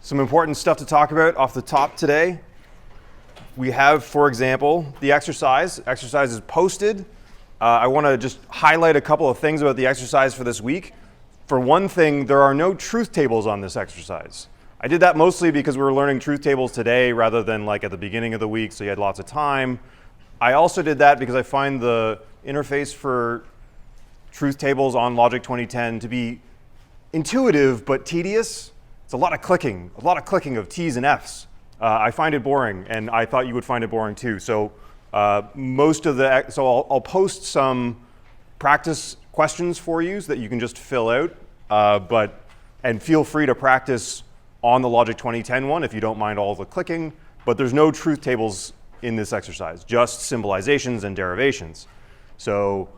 Some important stuff to talk about off the top today. We have, for example, the exercise. Exercise is posted. I want to just highlight a couple of things about the exercise for this week. For one thing, there are no truth tables on this exercise. I did that mostly because we were learning truth tables today rather than like at the beginning of the week, so you had lots of time. I also did that because I find the interface for truth tables on Logic 2010 to be intuitive but tedious. It's a lot of clicking of T's and F's. I find it boring, and I thought you would find it boring too. So I'll post some practice questions for you so that you can just fill out, and feel free to practice on the Logic 2010 one if you don't mind all the clicking, but there's no truth tables in this exercise, just symbolizations and derivations. So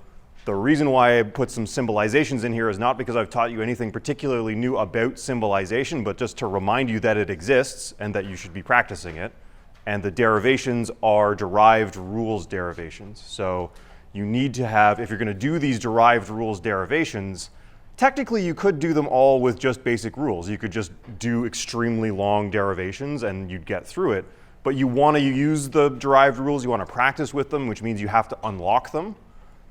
the reason why I put some symbolizations in here is not because I've taught you anything particularly new about symbolization, but just to remind you that it exists and that you should be practicing it. And the derivations are derived rules derivations. So you need to have, if you're going to do these derived rules derivations, technically you could do them all with just basic rules. You could just do extremely long derivations and you'd get through it. But you want to use the derived rules, you want to practice with them, which means you have to unlock them.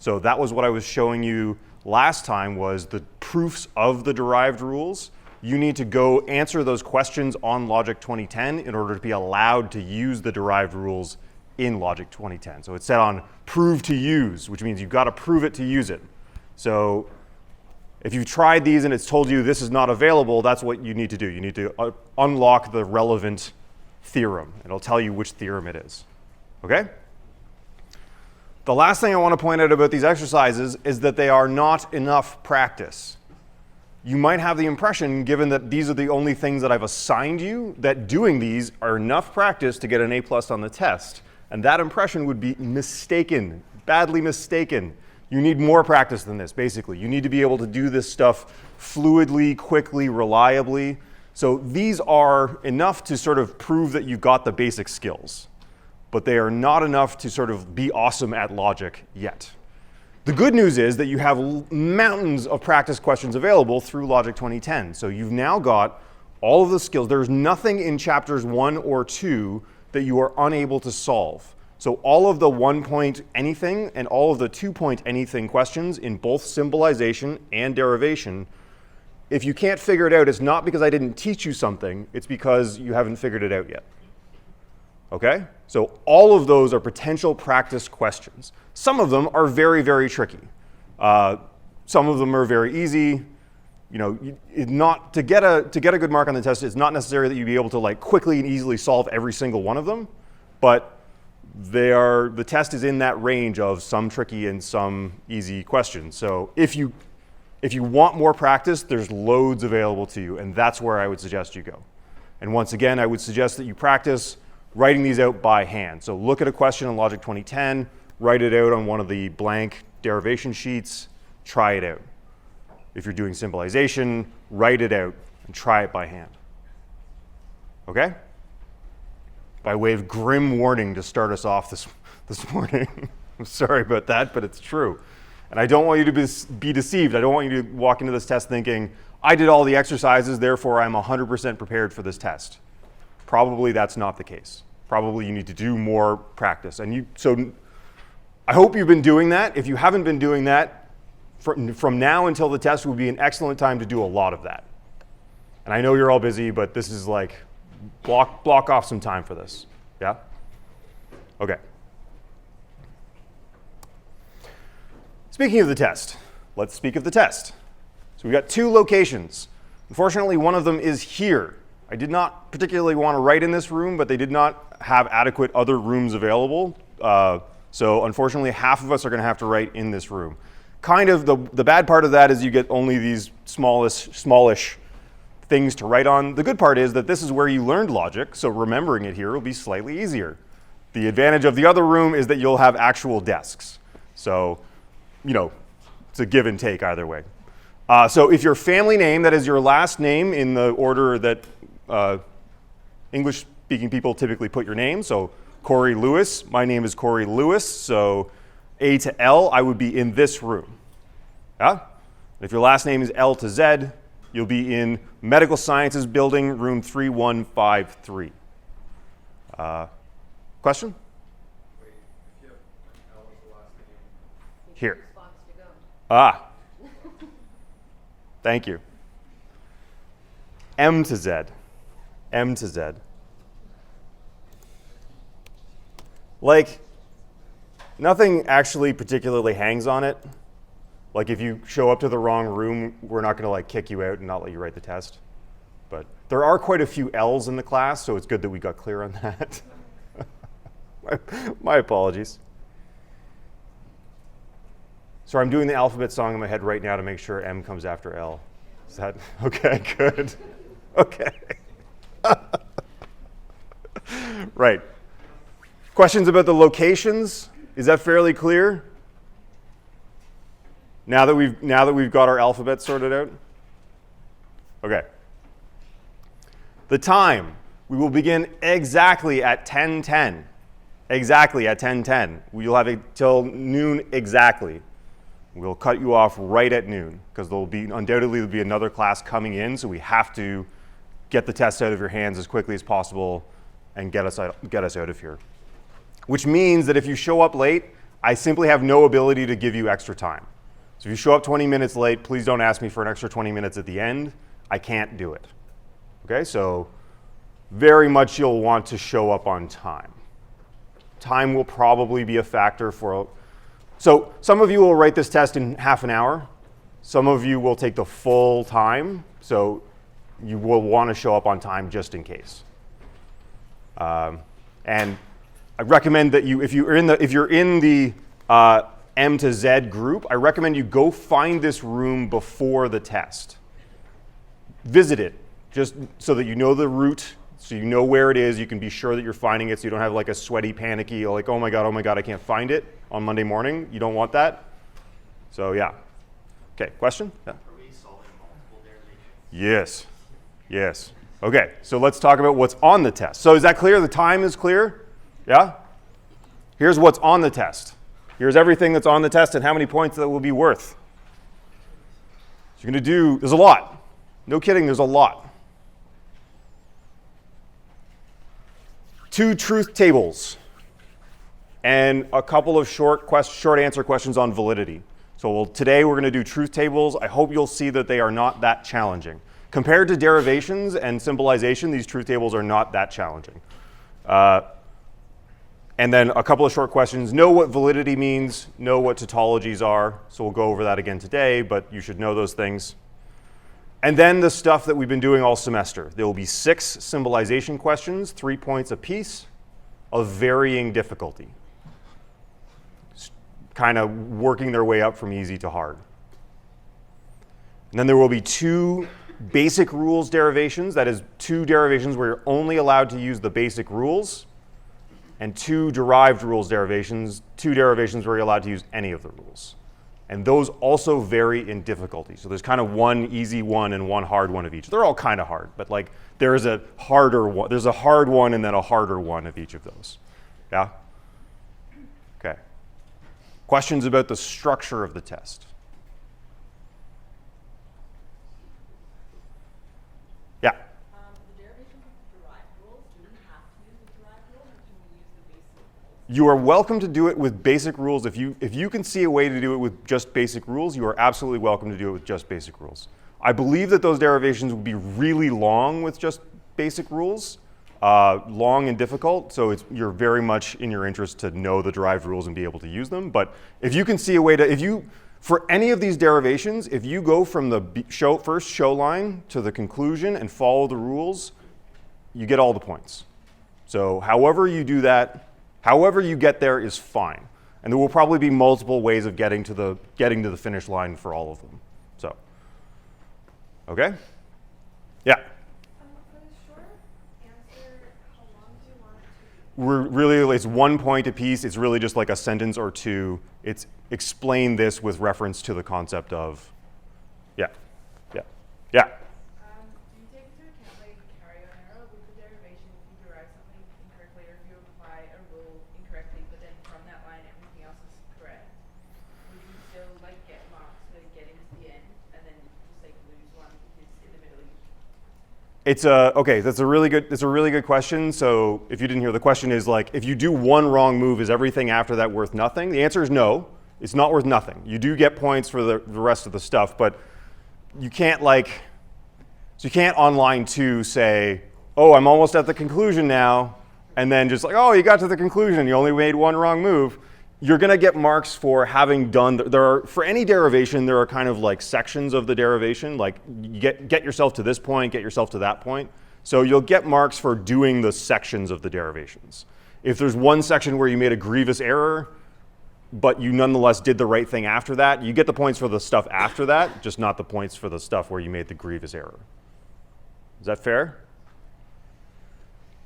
So that was what I was showing you last time, was the proofs of the derived rules. You need to go answer those questions on Logic 2010 in order to be allowed to use the derived rules in Logic 2010. So it's set on prove to use, which means you've got to prove it to use it. So if you've tried these and it's told you this is not available, that's what you need to do. You need to unlock the relevant theorem. It'll tell you which theorem it is. Okay? The last thing I want to point out about these exercises is that they are not enough practice. You might have the impression, given that these are the only things that I've assigned you, that doing these are enough practice to get an A+ on the test. And that impression would be mistaken, badly mistaken. You need more practice than this, basically. You need to be able to do this stuff fluidly, quickly, reliably. So these are enough to sort of prove that you've got the basic skills, but they are not enough to sort of be awesome at logic yet. The good news is that you have mountains of practice questions available through Logic 2010. So you've now got all of the skills. There's nothing in chapters 1 or 2 that you are unable to solve. So all of the 1 point anything and all of the 2 point anything questions in both symbolization and derivation, if you can't figure it out, it's not because I didn't teach you something, it's because you haven't figured it out yet. Okay? So all of those are potential practice questions. Some of them are very, very tricky. Some of them are very easy. You know, to get a good mark on the test, it's not necessary that you be able to like quickly and easily solve every single one of them, but the test is in that range of some tricky and some easy questions. So if you want more practice, there's loads available to you, and that's where I would suggest you go. And once again, I would suggest that you practice writing these out by hand. So look at a question in Logic 2010, write it out on one of the blank derivation sheets, try it out. If you're doing symbolization, write it out and try it by hand. Okay? By way of grim warning to start us off this morning. I'm sorry about that, but it's true. And I don't want you to be deceived. I don't want you to walk into this test thinking, I did all the exercises, therefore I'm 100% prepared for this test. Probably that's not the case. Probably you need to do more practice. So I hope you've been doing that. If you haven't been doing that, from now until the test would be an excellent time to do a lot of that. And I know you're all busy, but this is like, block off some time for this. Yeah? Okay. Speaking of the test, let's speak of the test. So we've got 2 locations. Unfortunately, one of them is here. I did not particularly want to write in this room, but they did not have adequate other rooms available. So unfortunately, half of us are going to have to write in this room. Kind of the bad part of that is you get only these smallish things to write on. The good part is that this is where you learned logic, so remembering it here will be slightly easier. The advantage of the other room is that you'll have actual desks. So, you know, it's a give and take either way. So if your family name, that is your last name in the order that English-speaking people typically put your name, so Corey Lewis, my name is Corey Lewis, so A to L, I would be in this room. Yeah? If your last name is L to Z, you'll be in Medical Sciences Building, room 3153. Question? Wait, if you have L as the last name. Here. Spots to go. Ah. Thank you. M to Z. M to Z. Like, nothing actually particularly hangs on it. Like, if you show up to the wrong room, we're not going to like kick you out and not let you write the test. But there are quite a few L's in the class, so it's good that we got clear on that. My apologies. Sorry, I'm doing the alphabet song in my head right now to make sure M comes after L. Is that okay? Good. Okay. Right. Questions about the locations? Is that fairly clear? Now that we've got our alphabet sorted out? Okay. The time. We will begin exactly at 10:10. Exactly at 10:10. You'll have it till noon exactly. We'll cut you off right at noon because undoubtedly there'll be another class coming in, so we have to get the test out of your hands as quickly as possible and get us out of here. Which means that if you show up late, I simply have no ability to give you extra time. So if you show up 20 minutes late, please don't ask me for an extra 20 minutes at the end. I can't do it. Okay, so very much you'll want to show up on time. Time will probably be a factor for, so some of you will write this test in half an hour. Some of you will take the full time, so you will want to show up on time just in case. And I recommend that if you're in the M to Z group, I recommend you go find this room before the test. Visit it, just so that you know the route, so you know where it is. You can be sure that you're finding it, so you don't have like a sweaty, panicky, like, oh my God, I can't find it on Monday morning. You don't want that. So yeah. Okay, question? Yeah. Are we solving multiple derivations? Yes. Yes. Okay, so let's talk about what's on the test. So is that clear? The time is clear? Yeah? Here's what's on the test. Here's everything that's on the test and how many points that will be worth. So you're going to do, there's a lot. No kidding, there's a lot. 2 truth tables and a couple of short answer questions on validity. So today we're going to do truth tables. I hope you'll see that they are not that challenging. Compared to derivations and symbolization, these truth tables are not that challenging. And then a couple of short questions. Know what validity means, know what tautologies are. So we'll go over that again today, but you should know those things. And then the stuff that we've been doing all semester. There will be 6 symbolization questions, 3 points apiece, of varying difficulty. Kind of working their way up from easy to hard. And then there will be 2 basic rules derivations. That is 2 derivations where you're only allowed to use the basic rules. And 2 derived rules derivations, 2 derivations where you're allowed to use any of the rules. And those also vary in difficulty. So there's kind of one easy one and one hard one of each. They're all kind of hard, but like there's a harder one. There's a hard one and then a harder one of each of those. Yeah? Okay. Questions about the structure of the test? Yeah? The derivations of derived rules, do we have to use the derived rule, or can we use the basic rules? You are welcome to do it with basic rules. If you can see a way to do it with just basic rules, you are absolutely welcome to do it with just basic rules. I believe that those derivations would be really long with just basic rules, long and difficult, so you're very much in your interest to know the derived rules and be able to use them. But if you can see a way to, for any of these derivations, if you go from the first show line to the conclusion and follow the rules, you get all the points. So however you do that, however you get there is fine. And there will probably be multiple ways of getting to the finish line for all of them. So, okay? Yeah? For the short answer, how long do you want it to be? We're really, it's 1 point apiece. It's really just like a sentence or 2. It's explain this with reference to the concept of, yeah. Do you take into account like carry-on error with the derivation if you derive something incorrectly or if you apply a rule incorrectly, but then from that line everything else is correct? Would you still like get marks for getting to the end and then just like lose one because it Okay, that's a really good question. So if you didn't hear, the question is like, if you do one wrong move, is everything after that worth nothing? The answer is no. It's not worth nothing. You do get points for the rest of the stuff, but you can't on line 2 say, oh, I'm almost at the conclusion now, and then just like, oh, you got to the conclusion, you only made one wrong move. You're going to get marks for having done, for any derivation, there are kind of like sections of the derivation, like you get yourself to this point, get yourself to that point. So you'll get marks for doing the sections of the derivations. If there's one section where you made a grievous error, but you nonetheless did the right thing after that, you get the points for the stuff after that, just not the points for the stuff where you made the grievous error. Is that fair?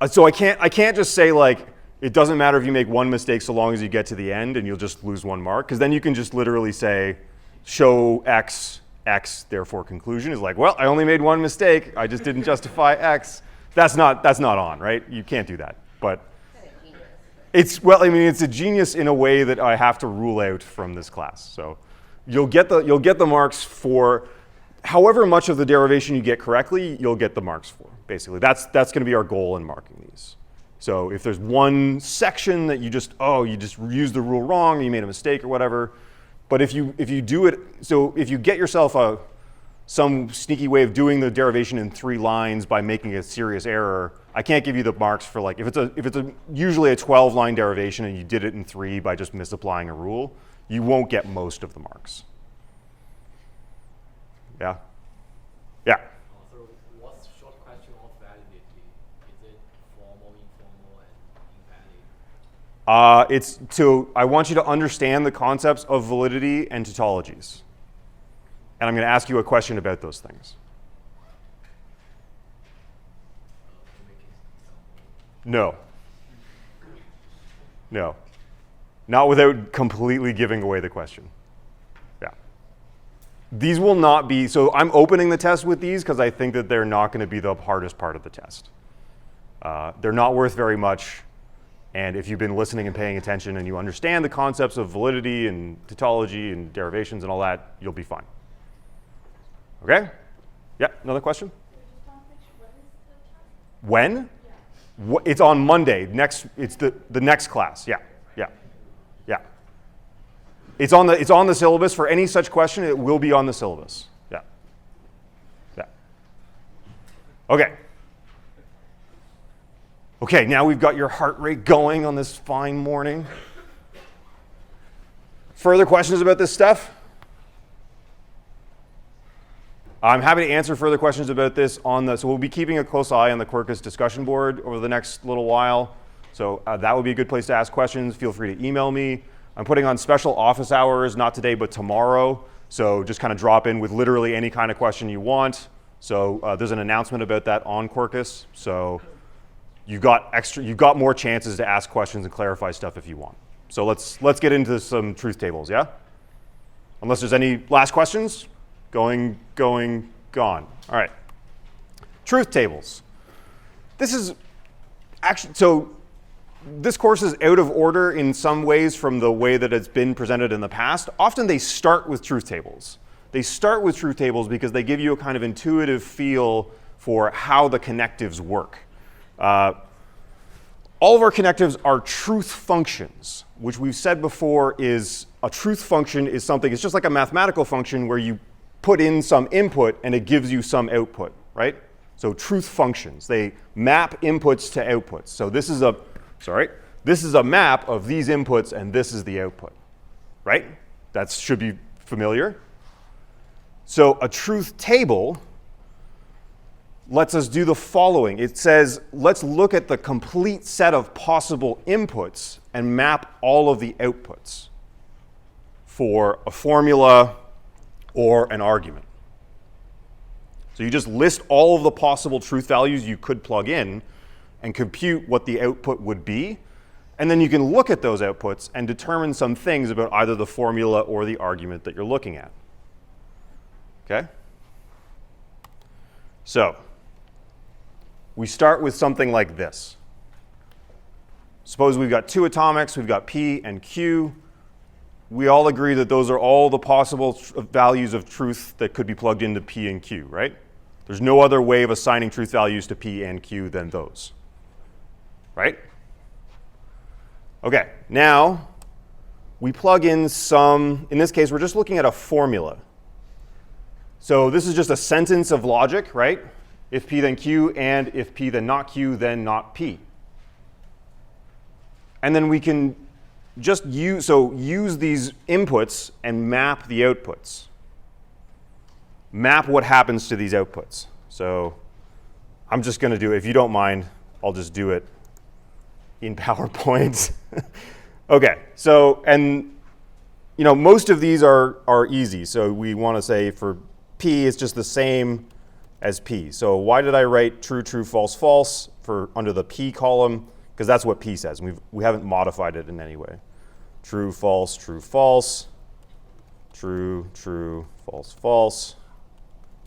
So I can't just say like, it doesn't matter if you make one mistake so long as you get to the end and you'll just lose one mark, because then you can just literally say, show x, therefore conclusion is like, well, I only made one mistake, I just didn't justify x. That's not on, right? You can't do that. But it's a genius in a way that I have to rule out from this class. So you'll get the marks for however much of the derivation you get correctly, you'll get the marks for. Basically, that's going to be our goal in marking these. So if there's one section that you just used the rule wrong, you made a mistake or whatever, but if you do it, so if you get yourself some sneaky way of doing the derivation in 3 lines by making a serious error, I can't give you the marks for like, if it's usually a 12-line derivation and you did it in 3 by just misapplying a rule, you won't get most of the marks. Yeah? Yeah. So what's short question of validity? Is it formal, informal, and invalid? I want you to understand the concepts of validity and tautologies. And I'm going to ask you a question about those things. No. No. Not without completely giving away the question. Yeah. These will not be, so I'm opening the test with these because I think that they're not going to be the hardest part of the test. They're not worth very much. And if you've been listening and paying attention and you understand the concepts of validity and tautology and derivations and all that, you'll be fine. Okay? Yeah, another question? When? Yeah. It's on Monday. It's the next class. Yeah. It's on the syllabus. For any such question, it will be on the syllabus. Yeah. Okay. Okay, now we've got your heart rate going on this fine morning. Further questions about this stuff? I'm happy to answer further questions about this so we'll be keeping a close eye on the Quarkus discussion board over the next little while. So that would be a good place to ask questions. Feel free to email me. I'm putting on special office hours, not today, but tomorrow. So just kind of drop in with literally any kind of question you want. So there's an announcement about that on Quarkus. So you've got more chances to ask questions and clarify stuff if you want. So let's get into some truth tables, yeah? Unless there's any last questions? Going, gone. All right. Truth tables. This is actually, so this course is out of order in some ways from the way that it's been presented in the past. Often they start with truth tables. They start with truth tables because they give you a kind of intuitive feel for how the connectives work. All of our connectives are truth functions, which we've said before is a truth function is something, it's just like a mathematical function where you put in some input and it gives you some output, right? So truth functions, they map inputs to outputs. So this is a map of these inputs and this is the output, right? That should be familiar. So a truth table lets us do the following. It says, let's look at the complete set of possible inputs and map all of the outputs for a formula or an argument. So you just list all of the possible truth values you could plug in and compute what the output would be. And then you can look at those outputs and determine some things about either the formula or the argument that you're looking at. Okay? So we start with something like this. Suppose we've got 2 atomics, we've got P and Q. We all agree that those are all the possible values of truth that could be plugged into P and Q, right? There's no other way of assigning truth values to P and Q than those, right? Okay, now we plug in some, in this case, we're just looking at a formula. So this is just a sentence of logic, right? If P then Q, and if P then not Q, then not P. And then we can just use these inputs and map the outputs. Map what happens to these outputs. So I'm just going to do it. If you don't mind, I'll just do it in PowerPoint. Okay, so, and most of these are easy. So we want to say for P, it's just the same as P. So why did I write true, true, false, false for under the P column? Because that's what P says. We haven't modified it in any way. True, false, true, false. True, true, false, false.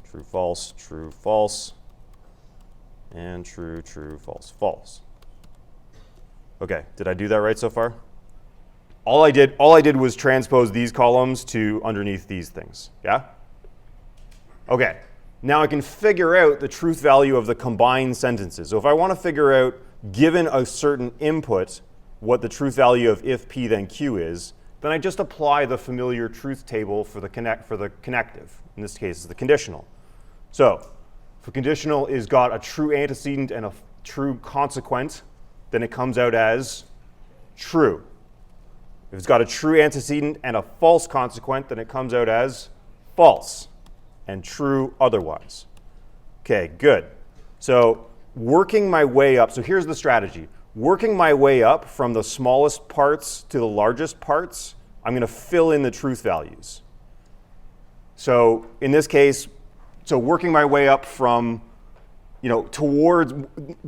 True, false, true, false. And true, true, false, false. Okay, did I do that right so far? All I did was transpose these columns to underneath these things. Yeah? Okay. Now I can figure out the truth value of the combined sentences. So if I want to figure out, given a certain input, what the truth value of if P then Q is, then I just apply the familiar truth table for the connective. In this case, it's the conditional. So if a conditional is got a true antecedent and a true consequent, then it comes out as true. If it's got a true antecedent and a false consequent, then it comes out as false, and true otherwise. Okay, good. So working my way up, so here's the strategy. Working my way up from the smallest parts to the largest parts, I'm going to fill in the truth values. So in this case, so working my way up from, towards,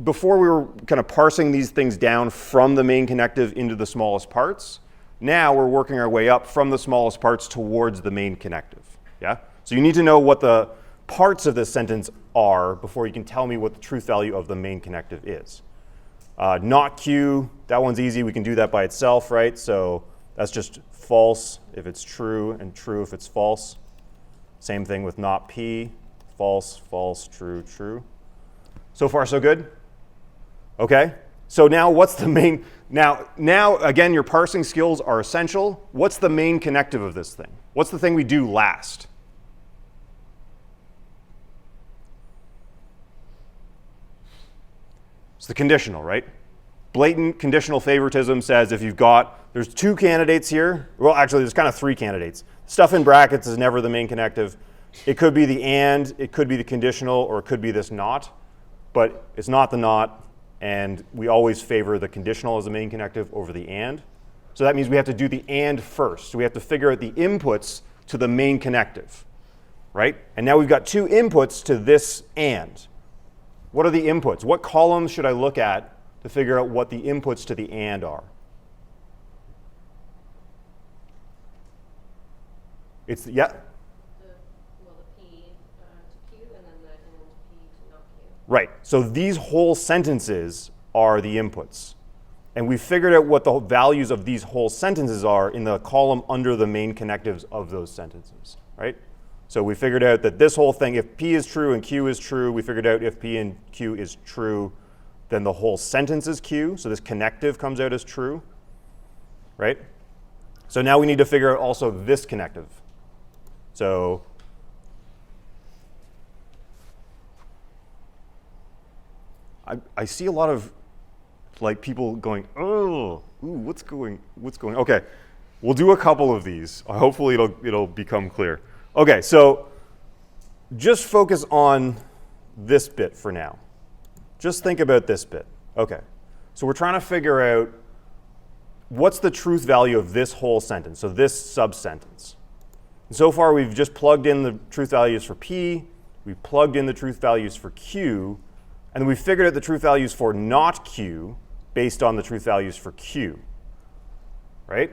before we were kind of parsing these things down from the main connective into the smallest parts, now we're working our way up from the smallest parts towards the main connective. Yeah? So you need to know what the parts of this sentence are before you can tell me what the truth value of the main connective is. Not Q, that one's easy. We can do that by itself, right? So that's just false if it's true and true if it's false. Same thing with not P, false, false, true, true. So far, so good? Okay. So now what's the main, now again, your parsing skills are essential. What's the main connective of this thing? What's the thing we do last? It's the conditional, right? Blatant conditional favoritism says if you've got, there's two candidates here. Well, actually, there's kind of three candidates. Stuff in brackets is never the main connective. It could be the and, it could be the conditional, or it could be this not. But it's not the not, and we always favor the conditional as the main connective over the and. So that means we have to do the and first. So we have to figure out the inputs to the main connective, right? And now we've got two inputs to this and. What are the inputs? What columns should I look at to figure out what the inputs to the and are? It's, yeah? The P to Q and then the N to P to not Q. Right. So these whole sentences are the inputs. And we figured out what the values of these whole sentences are in the column under the main connectives of those sentences, right? So we figured out that this whole thing, if P is true and Q is true, we figured out if P and Q is true, then the whole sentence is Q. So this connective comes out as true, right? So now we need to figure out also this connective. So I see a lot of like people going, oh, ooh, what's going? Okay, we'll do a couple of these. Hopefully it'll become clear. Okay, so just focus on this bit for now. Just think about this bit. Okay, so we're trying to figure out what's the truth value of this whole sentence, so this sub-sentence. And so far, we've just plugged in the truth values for P, we've plugged in the truth values for Q, and then we figured out the truth values for not Q based on the truth values for Q, right?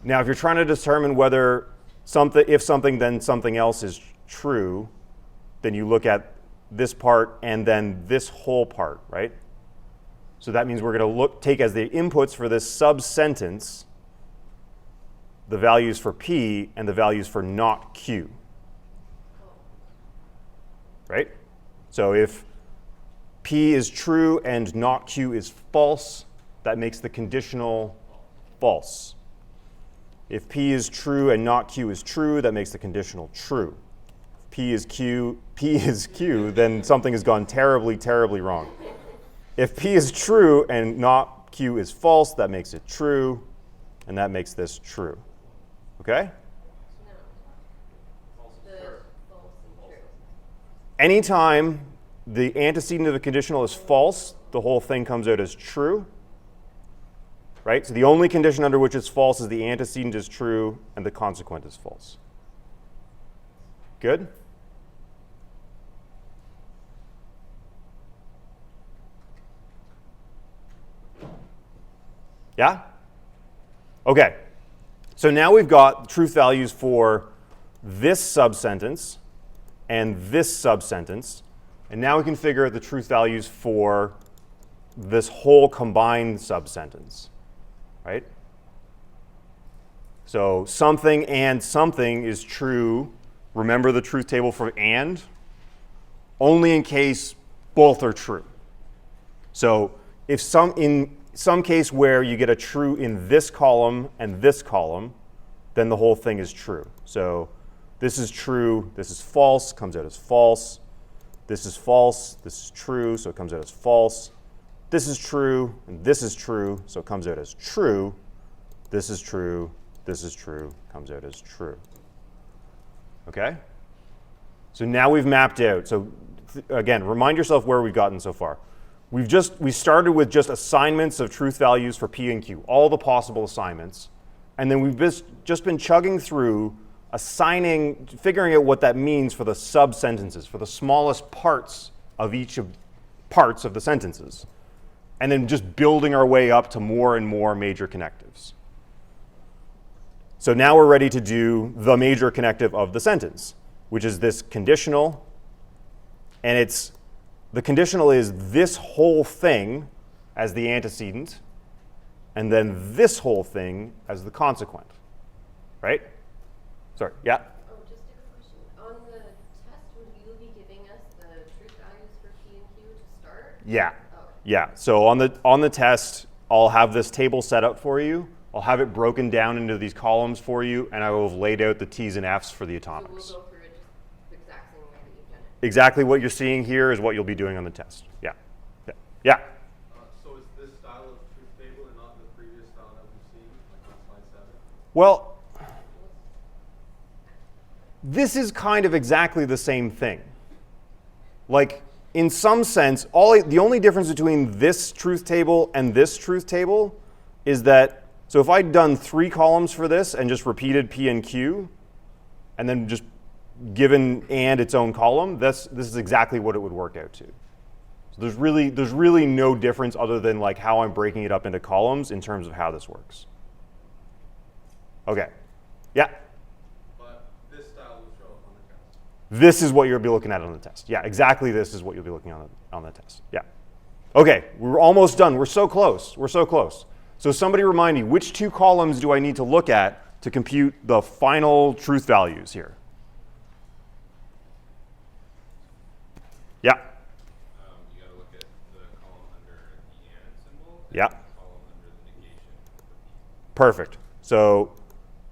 Now, if you're trying to determine whether if something, then something else is true, then you look at this part and then this whole part, right? So that means we're going to take as the inputs for this sub-sentence the values for P and the values for not Q. right? So if P is true and not Q is false, that makes the conditional false. If P is true and not Q is true, that makes the conditional true. If P is Q, then something has gone terribly, terribly wrong. If P is true and not Q is false, that makes it true, and that makes this true. Okay? No. The false and true. Anytime the antecedent of the conditional is false, the whole thing comes out as true. Right? So the only condition under which it's false is the antecedent is true and the consequent is false. Good? Yeah? Okay. So now we've got truth values for this subsentence and this subsentence. And now we can figure out the truth values for this whole combined subsentence. Right? So something and something is true. Remember the truth table for and? Only in case both are true. So if in some case where you get a true in this column and this column, then the whole thing is true. So this is true, this is false, comes out as false. This is false, this is true, so it comes out as false. This is true, and this is true, so it comes out as true. This is true, comes out as true. Okay? So now we've mapped out. So again, remind yourself where we've gotten so far. We started with just assignments of truth values for P and Q, all the possible assignments. And then we've just been chugging through figuring out what that means for the sub-sentences, for the smallest parts of each of parts of the sentences. And then just building our way up to more and more major connectives. So now we're ready to do the major connective of the sentence, which is this conditional. And the conditional is this whole thing as the antecedent, and then this whole thing as the consequent. Right? Sorry, yeah? Oh, just a question. On the test, would you be giving us the truth values for P and Q to start? Yeah. Oh. Yeah. So on the test, I'll have this table set up for you. I'll have it broken down into these columns for you, and I will have laid out the T's and F's for the atomics. So we'll go through it just the exact same way that you've done it. Exactly what you're seeing here is what you'll be doing on the test. Yeah. Yeah. Yeah. So is this style of truth table and not the previous style that we've seen, like on slide 7? Well, this is kind of exactly the same thing. Like, in some sense, the only difference between this truth table and this truth table is that, so if I'd done 3 columns for this and just repeated P and Q, and then just given and its own column, this is exactly what it would work out to. So there's really no difference other than like how I'm breaking it up into columns in terms of how this works. Okay. Yeah? But this style will show up on the test. This is what you'll be looking at on the test. Yeah, exactly this is what you'll be looking on the test. Yeah. Okay, we're almost done. We're so close. We're so close. So somebody remind me, which 2 columns do I need to look at to compute the final truth values here? Yeah. You got to look at the column under the and symbol. Yeah. And the column under the negation. Perfect. So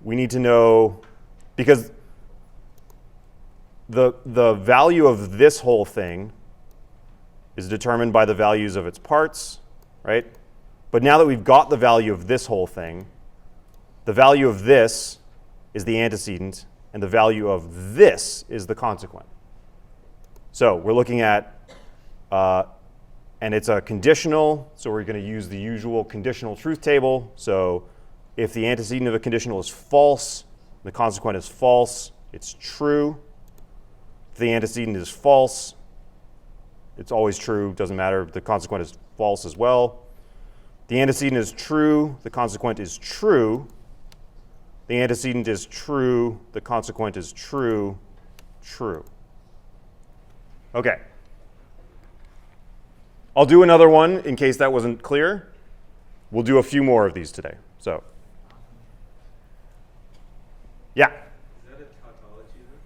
we need to know, because the value of this whole thing is determined by the values of its parts, right? But now that we've got the value of this whole thing, the value of this is the antecedent, and the value of this is the consequent. So we're looking at, and it's a conditional, so we're going to use the usual conditional truth table. So if the antecedent of a conditional is false, the consequent is false, it's true. If the antecedent is false, it's always true, doesn't matter, the consequent is false as well. The antecedent is true, the consequent is true. The antecedent is true, the consequent is true, true. Okay. I'll do another one in case that wasn't clear. We'll do a few more of these today. So, yeah. Is that a tautology then?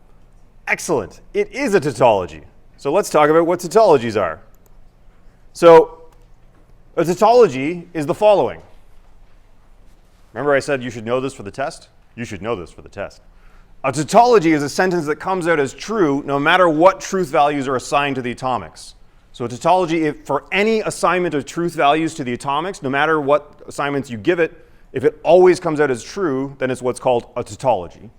Excellent. It is a tautology. So let's talk about what tautologies are. So a tautology is the following. Remember I said you should know this for the test? You should know this for the test. A tautology is a sentence that comes out as true no matter what truth values are assigned to the atomics. So a tautology, for any assignment of truth values to the atomics, no matter what assignments you give it, if it always comes out as true, then it's what's called a tautology.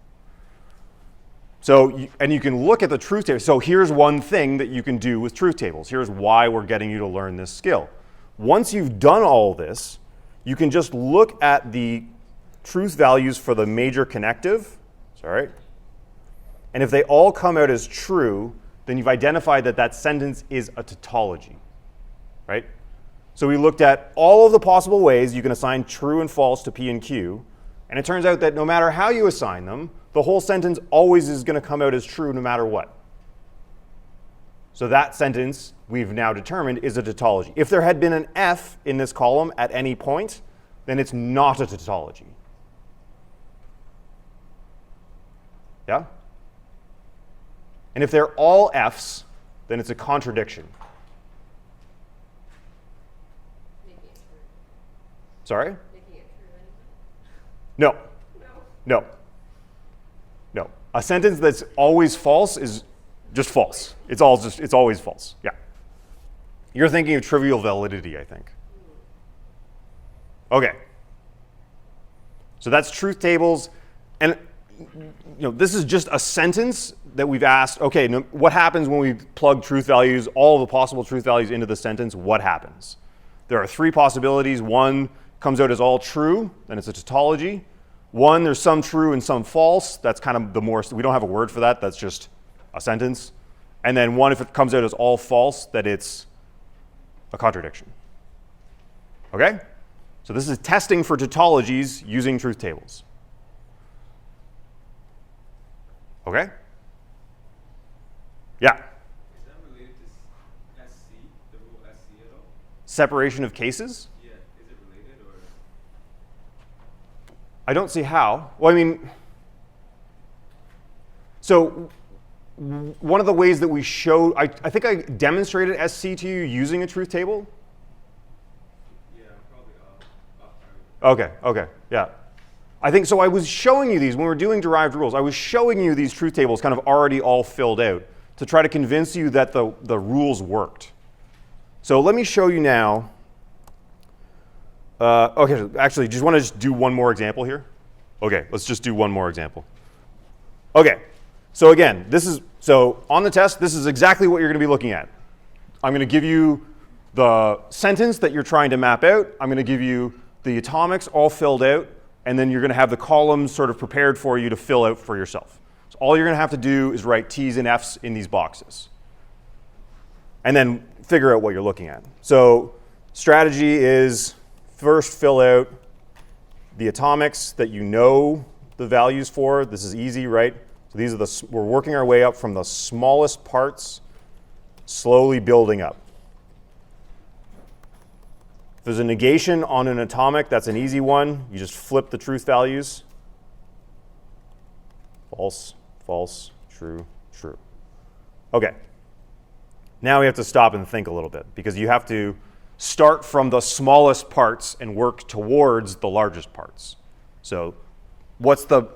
So, and you can look at the truth table. So here's one thing that you can do with truth tables. Here's why we're getting you to learn this skill. Once you've done all this, you can just look at the truth values for the major connective. Sorry. And if they all come out as true, then you've identified that that sentence is a tautology, right? So we looked at all of the possible ways you can assign true and false to P and Q, and it turns out that no matter how you assign them, the whole sentence always is going to come out as true no matter what. So that sentence, we've now determined, is a tautology. If there had been an F in this column at any point, then it's not a tautology. Yeah? And if they're all F's, then it's a contradiction. Making it true. Sorry? Making it true anyway. No. No. No. A sentence that's always false is just false. It's always false. Yeah. You're thinking of trivial validity, I think. Okay. So that's truth tables. And this is just a sentence that we've asked, okay, what happens when we plug truth values, all the possible truth values into the sentence, what happens? There are three possibilities. One comes out as all true, then it's a tautology. One, there's some true and some false. That's kind of the more, we don't have a word for that. That's just a sentence. And then one, if it comes out as all false, that it's a contradiction. Okay? So this is testing for tautologies using truth tables. Okay? Yeah? Is that related to SC, the rule SC at all? Separation of cases? Yeah, is it related or? I don't see how. Well, I mean, so one of the ways that we show, I think I demonstrated SC to you using a truth table. Yeah, probably off target. Okay, yeah. I think so. I was showing you these when we were doing derived rules. I was showing you these truth tables kind of already all filled out to try to convince you that the rules worked. So let me show you now. Okay, actually, just want to just do one more example here? Okay, let's just do one more example. Okay, so again, so on the test, this is exactly what you're going to be looking at. I'm going to give you the sentence that you're trying to map out. I'm going to give you the atomics all filled out. And then you're going to have the columns sort of prepared for you to fill out for yourself. So all you're going to have to do is write T's and F's in these boxes. And then figure out what you're looking at. So strategy is first fill out the atomics that you know the values for. This is easy, right? So these are we're working our way up from the smallest parts, slowly building up. If there's a negation on an atomic, that's an easy one. You just flip the truth values. False, false, true, true. Okay. Now we have to stop and think a little bit because you have to start from the smallest parts and work towards the largest parts. So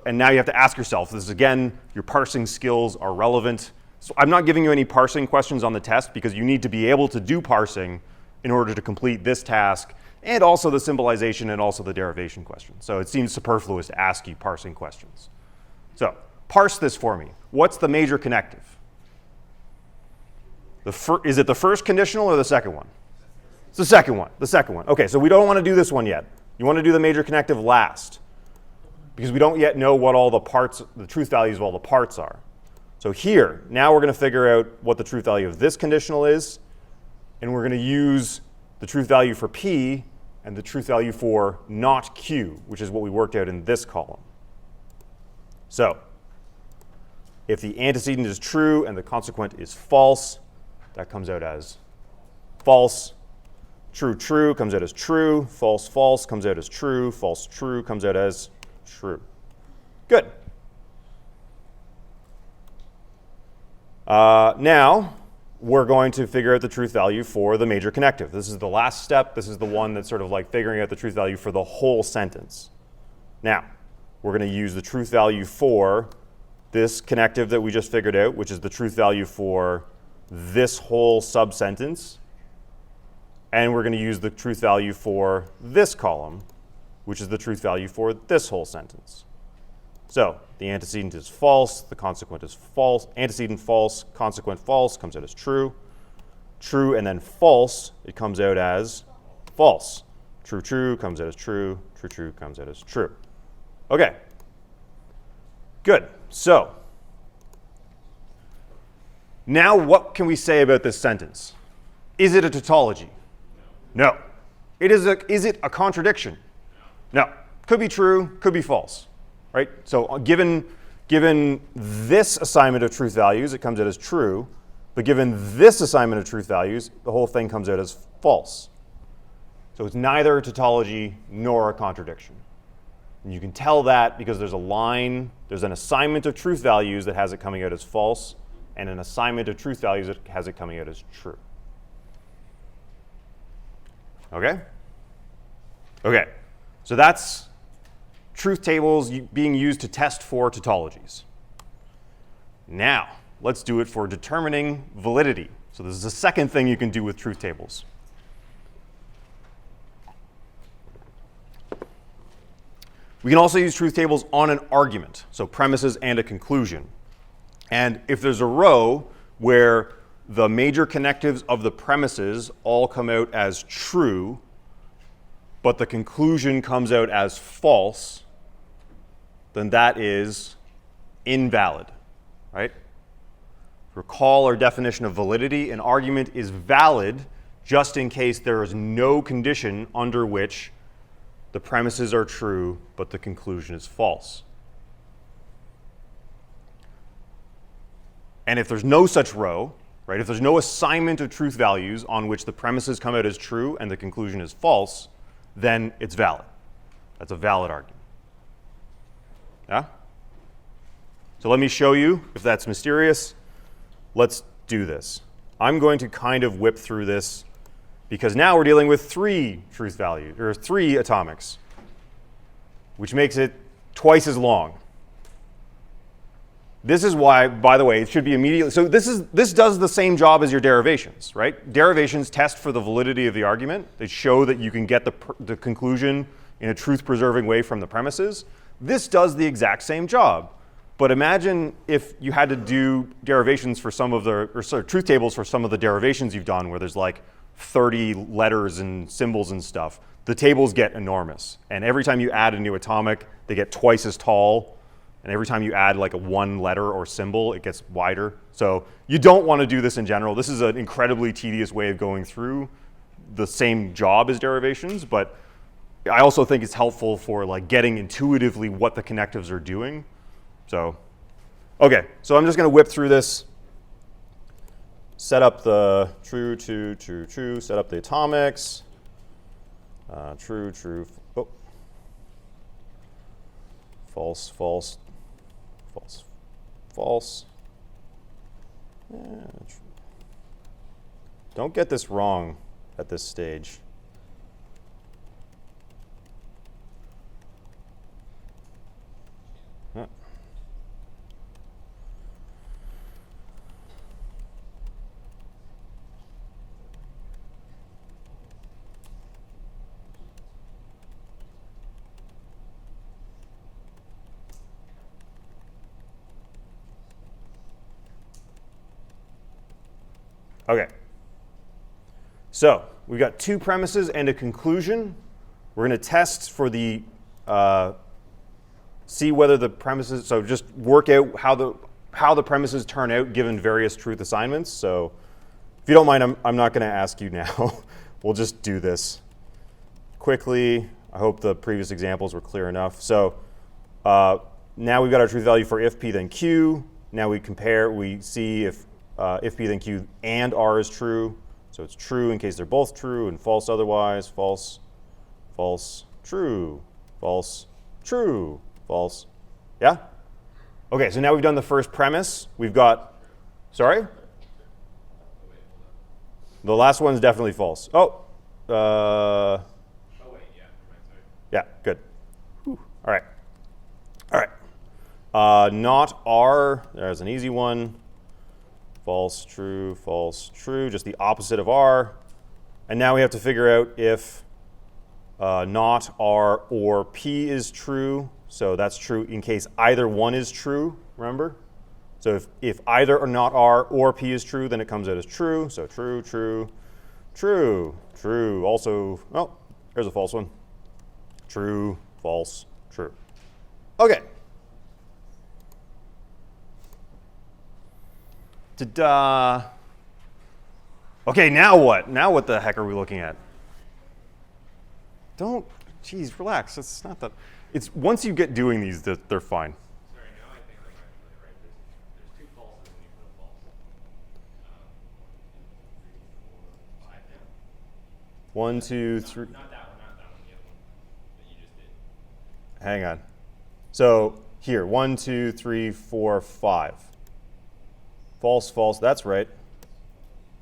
and now you have to ask yourself, this is again, your parsing skills are relevant. So I'm not giving you any parsing questions on the test because you need to be able to do parsing in order to complete this task, and also the symbolization and also the derivation question. So it seems superfluous to ask you parsing questions. So parse this for me. What's the major connective? Is it the first conditional or the second one? It's the second one, the second one. Okay, so we don't want to do this one yet. You want to do the major connective last because we don't yet know what all the parts, the truth values of all the parts are. So here, now we're going to figure out what the truth value of this conditional is, and we're going to use the truth value for P and the truth value for not Q, which is what we worked out in this column. So if the antecedent is true and the consequent is false, that comes out as false. True, true comes out as true. False, false comes out as true. False, true comes out as true. Good. Now, we're going to figure out the truth value for the major connective. This is the last step. This is the one that's sort of like figuring out the truth value for the whole sentence. Now, we're going to use the truth value for this connective that we just figured out, which is the truth value for this whole sub-sentence. And we're going to use the truth value for this column, which is the truth value for this whole sentence. So the antecedent is false, the consequent is false, antecedent false, consequent false, comes out as true. True and then false, it comes out as false. True, true comes out as true, true, true comes out as true. Okay, good. So now what can we say about this sentence? Is it a tautology? No. Is it a contradiction? No. Could be true, could be false. Right? So given this assignment of truth values, it comes out as true. But given this assignment of truth values, the whole thing comes out as false. So it's neither a tautology nor a contradiction. And you can tell that because there's a line, there's an assignment of truth values that has it coming out as false, and an assignment of truth values that has it coming out as true. Okay? Okay. So that's truth tables being used to test for tautologies. Now, let's do it for determining validity. So this is the second thing you can do with truth tables. We can also use truth tables on an argument, so premises and a conclusion. And if there's a row where the major connectives of the premises all come out as true, but the conclusion comes out as false, then that is invalid, right? Recall our definition of validity. An argument is valid just in case there is no condition under which the premises are true, but the conclusion is false. And if there's no such row, right, if there's no assignment of truth values on which the premises come out as true and the conclusion is false, then it's valid. That's a valid argument. Yeah? So let me show you if that's mysterious. Let's do this. I'm going to kind of whip through this because now we're dealing with 3 truth values, or 3 atomics, which makes it twice as long. This is why, by the way, it should be immediately. So this does the same job as your derivations, right? Derivations test for the validity of the argument. They show that you can get the conclusion in a truth-preserving way from the premises. This does the exact same job. But imagine if you had to do derivations for some of the, or sorry, truth tables for some of the derivations you've done where there's like 30 letters and symbols and stuff. The tables get enormous. And every time you add a new atomic, they get twice as tall. And every time you add like a 1 letter or symbol, it gets wider. So you don't want to do this in general. This is an incredibly tedious way of going through the same job as derivations, but I also think it's helpful for like getting intuitively what the connectives are doing. So, okay, so I'm just going to whip through this, set up the true, true, true, true, set up the atomics, true, true, oh, false, false, false, false. Don't get this wrong at this stage. Okay, so we've got 2 premises and a conclusion. We're going to test for the, see whether the premises, so just work out how the premises turn out given various truth assignments. So if you don't mind, I'm not going to ask you now. We'll just do this quickly. I hope the previous examples were clear enough. So now we've got our truth value for if P then Q. Now we compare, we see if P then Q and R is true. So it's true in case they're both true and false otherwise. False, false, true, false, true, false. Yeah? Okay, so now we've done the first premise. We've got, sorry? The last one's definitely false. Oh, Oh wait, yeah, sorry. yeah, good. Whew. All right. All right. Not R, there's an easy one. False, true, just the opposite of R. And now we have to figure out if not R or P is true. So that's true in case either one is true, remember? So if either or not R or P is true, then it comes out as true. So true, true, true, true. Also, oh, there's a false one. True, false, true. Okay. Ta-da. Okay, now what? Now what the heck are we looking at? Geez, relax. It's not that. It's once you get doing these, they're fine. Sorry, now I think I'm actually right. There's two falses and you put a false. 3, 4, 5 now. 1, 2, 3. Not that one, the other one that you just did. Hang on. So here, 1, 2, 3, 4, 5. False, false. That's right.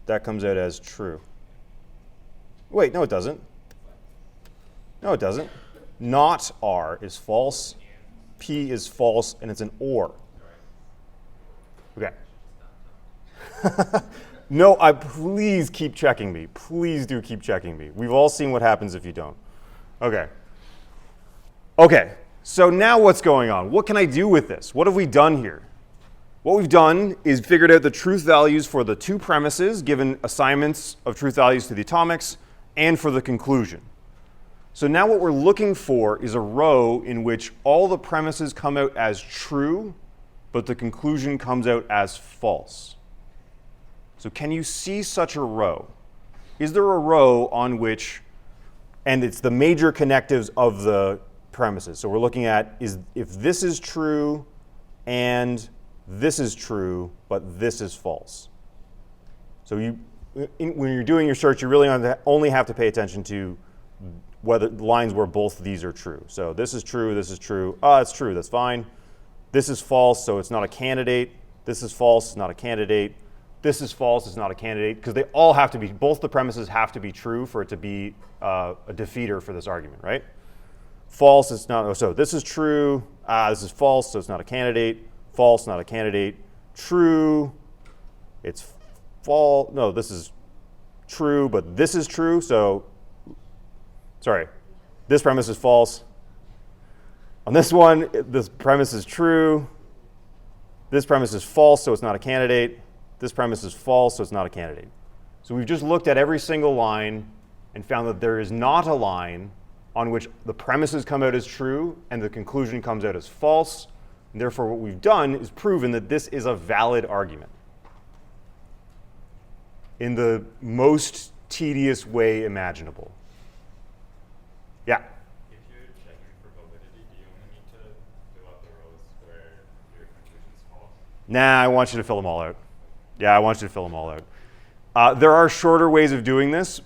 That comes out as true. Wait, no, it doesn't. No, it doesn't. Not R is false. P is false, and it's an OR. Okay. No, please keep checking me. Please do keep checking me. We've all seen what happens if you don't. Okay. Okay, so now what's going on? What can I do with this? What have we done here? What we've done is figured out the truth values for the two premises, given assignments of truth values to the atomics, and for the conclusion. So now what we're looking for is a row in which all the premises come out as true, but the conclusion comes out as false. So can you see such a row? Is there a row on which, and it's the major connectives of the premises. So we're looking at if this is true and this is true, but this is false. So when you're doing your search, you really only have to pay attention to whether lines where both of these are true. So this is true, this is true. It's true, that's fine. This is false, so it's not a candidate. This is false, it's not a candidate. This is false, it's not a candidate, because they all have to be, both the premises have to be true for it to be a defeater for this argument, right? False, it's not, so this is true, this is false, so it's not a candidate. False, not a candidate. True, it's false. No, this is true, but this is true, so, sorry, this premise is false. On this one, this premise is true. This premise is false, so it's not a candidate. This premise is false, so it's not a candidate. So we've just looked at every single line and found that there is not a line on which the premises come out as true and the conclusion comes out as false. And therefore, what we've done is proven that this is a valid argument in the most tedious way imaginable. Yeah? If you're checking for validity, do you only need to fill out the rows where your conclusion is false? Nah, I want you to fill them all out. Yeah, I want you to fill them all out. There are shorter ways of doing this.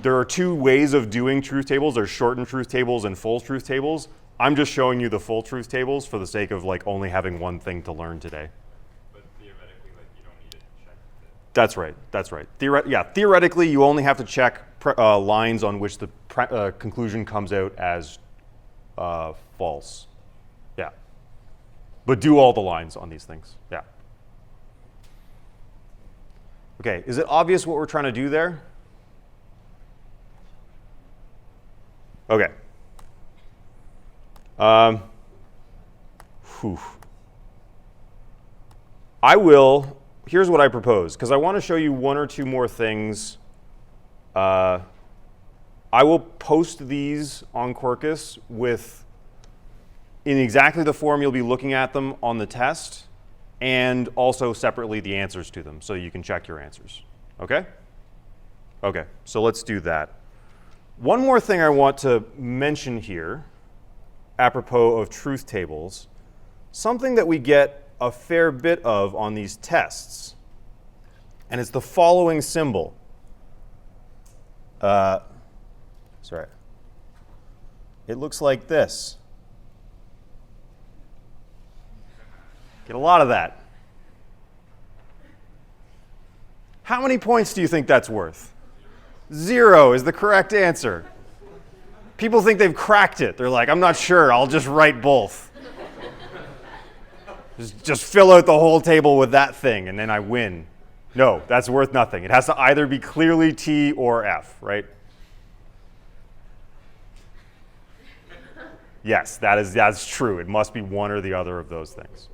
There are two ways of doing truth tables. There's shortened truth tables and full truth tables. I'm just showing you the full truth tables for the sake of only having one thing to learn today. But theoretically, you don't need to check it. That's right. That's right. Theoretically, you only have to check lines on which the conclusion comes out as false. Yeah. But do all the lines on these things. Yeah. Okay. Is it obvious what we're trying to do there? Okay. Here's what I propose, because I want to show you one or two more things. I will post these on Quarkus in exactly the form you'll be looking at them on the test, and also separately the answers to them, so you can check your answers. Okay? Okay, so let's do that. One more thing I want to mention here, apropos of truth tables, something that we get a fair bit of on these tests, and it's the following symbol. Sorry. It looks like this. Get a lot of that. How many points do you think that's worth? 0 is the correct answer. People think they've cracked it. They're like, I'm not sure, I'll just write both. Just fill out the whole table with that thing, and then I win. No, that's worth nothing. It has to either be clearly T or F, right? Yes, that's true. It must be one or the other of those things.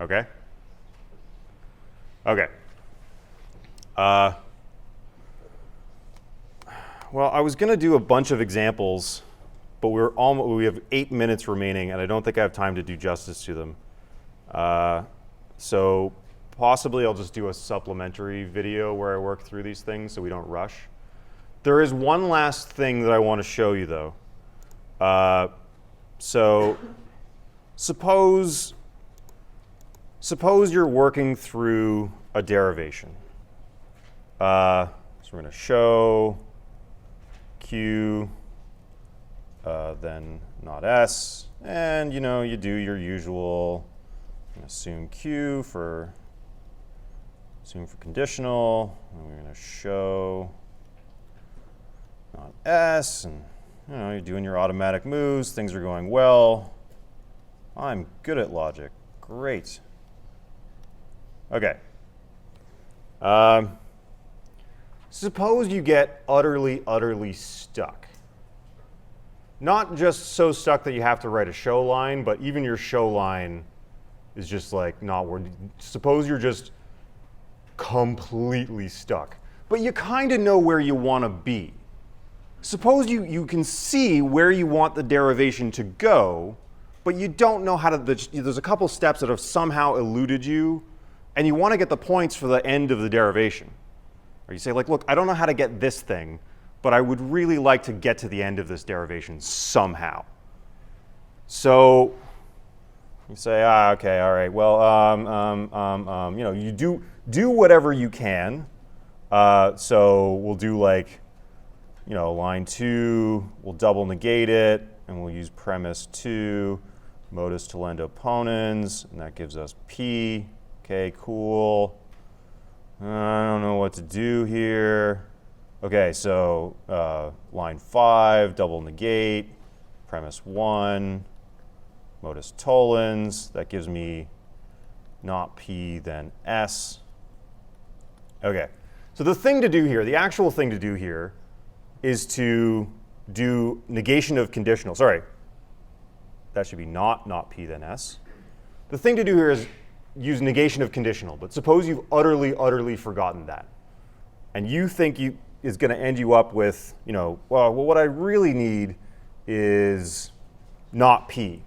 Okay? Okay. Well, I was going to do a bunch of examples, but we have 8 minutes remaining, and I don't think I have time to do justice to them. So possibly I'll just do a supplementary video where I work through these things so we don't rush. There is one last thing that I want to show you, though. So suppose you're working through a derivation. So we're going to show Q, then not S, and you do your usual. Assume Q for conditional, and we're going to show not S, and you're doing your automatic moves. Things are going well. I'm good at logic. Great. Okay. Suppose you get utterly stuck. Not just so stuck that you have to write a show line, but even your show line is just like not working. Suppose you're just completely stuck, but you kind of know where you want to be. Suppose you can see where you want the derivation to go, but you don't know how to, there's a couple steps that have somehow eluded you, and you want to get the points for the end of the derivation. Or you say, like, look, I don't know how to get this thing, but I would really like to get to the end of this derivation somehow. So you say, okay, all right, well, you do whatever you can. So we'll do like, line 2, we'll double negate it, and we'll use premise 2, modus tollendo ponens, and that gives us P. Okay, cool. I don't know what to do here. Okay, so line 5, double negate, premise 1, modus tollens, that gives me not P, then S. Okay, so the thing to do here, the actual thing to do here, is to do negation of conditional. Sorry, that should be not P, then S. The thing to do here is use negation of conditional, but suppose you've utterly forgotten that. And you think is going to end you up with, well, what I really need is not P.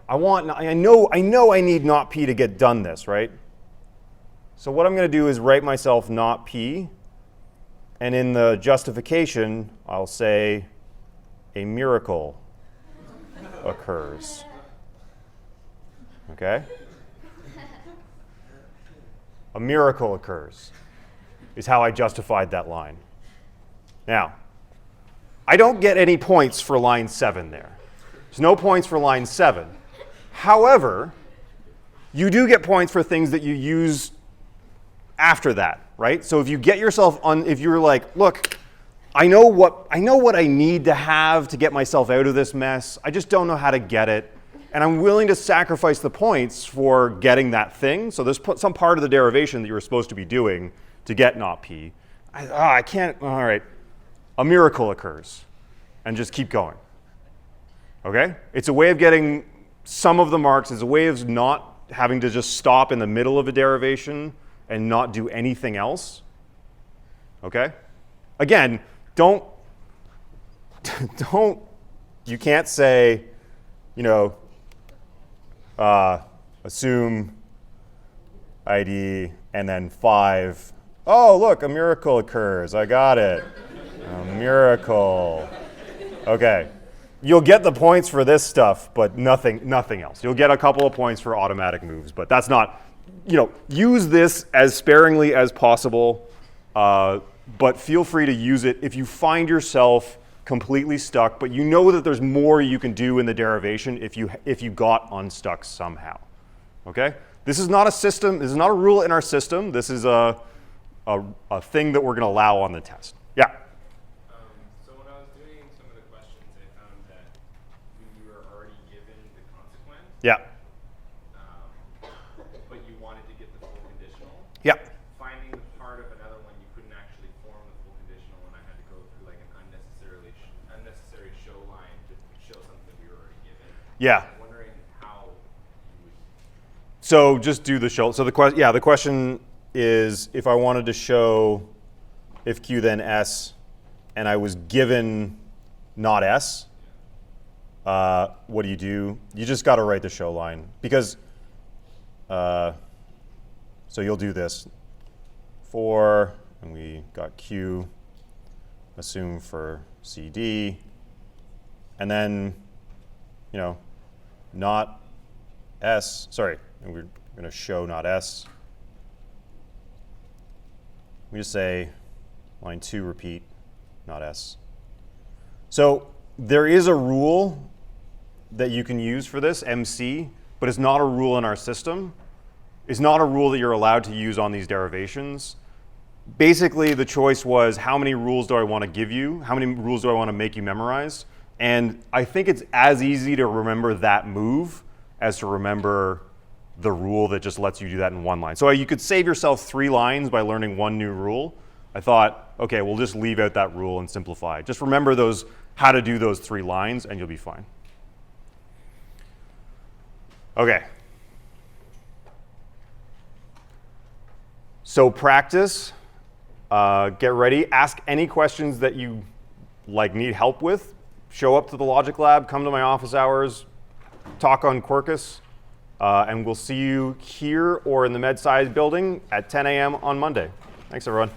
I know I need not P to get done this, right? So what I'm going to do is write myself not P, and in the justification, I'll say a miracle occurs. Okay? A miracle occurs is how I justified that line. Now, I don't get any points for line 7 there. There's no points for line 7. However, you do get points for things that you use after that, right? So if you get yourself if you're like, look, I know what I need to have to get myself out of this mess. I just don't know how to get it. And I'm willing to sacrifice the points for getting that thing. So there's some part of the derivation that you were supposed to be doing to get not P. I can't, all right. A miracle occurs. And just keep going. Okay? It's a way of getting some of the marks. It's a way of not having to just stop in the middle of a derivation and not do anything else. Okay? Again, you can't say, assume ID and then 5. Oh, look, a miracle occurs. I got it. A miracle. Okay. You'll get the points for this stuff, but nothing else. You'll get a couple of points for automatic moves, but that's not, use this as sparingly as possible, but feel free to use it if you find yourself completely stuck, but you know that there's more you can do in the derivation if you got unstuck somehow. Okay? This is not a system. This is not a rule in our system. This is a thing that we're going to allow on the test. Yeah? Yeah. But you wanted to get the full conditional. Yeah. Finding the part of another one, you couldn't actually form the full conditional, and I had to go through like an unnecessary show line to show something that we were already given. Yeah. I'm wondering how you would. So just do the show. So the question is, if I wanted to show if Q then S, and I was given not S, what do? You just got to write the show line, because so you'll do this for, and we got Q, assume for CD, and then, not S, sorry, and we're going to show not S. We just say line 2 repeat, not S. So there is a rule that you can use for this, MC, but it's not a rule in our system. It's not a rule that you're allowed to use on these derivations. Basically, the choice was, how many rules do I want to give you? How many rules do I want to make you memorize? And I think it's as easy to remember that move as to remember the rule that just lets you do that in one line. So you could save yourself 3 lines by learning one new rule. I thought, okay, we'll just leave out that rule and simplify. Just remember how to do those 3 lines, and you'll be fine. Okay. So practice, get ready, ask any questions that you need help with. Show up to the Logic Lab, come to my office hours, talk on Quarkus, and we'll see you here or in the MedSci building at 10 a.m. on Monday. Thanks, everyone.